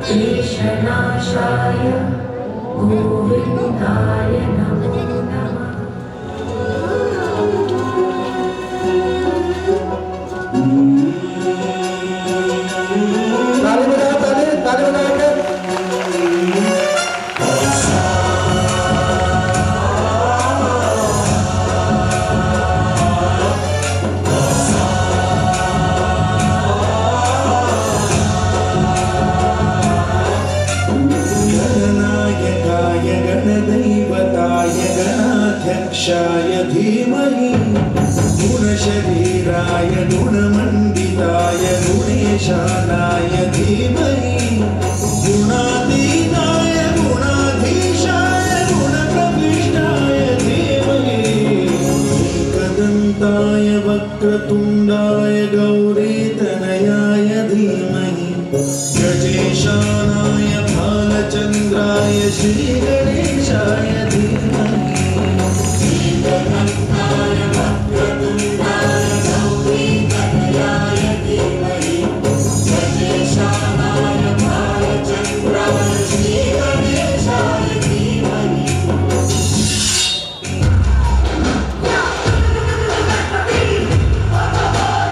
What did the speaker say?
शेषनाशाय गोविन्दाय नमो नमः। गणाध्यक्षाय धीमहि गुणशरीराय गुणमण्डिताय गुणेशानाय धीमहि गुणातीताय गुणाधीशाय गुणप्रविष्टाय धीमहि एकदन्ताय वक्रतुण्डाय गौरीतनयाय धीमहि गजेशानाय भालचन्द्राय श्रीगणेशाय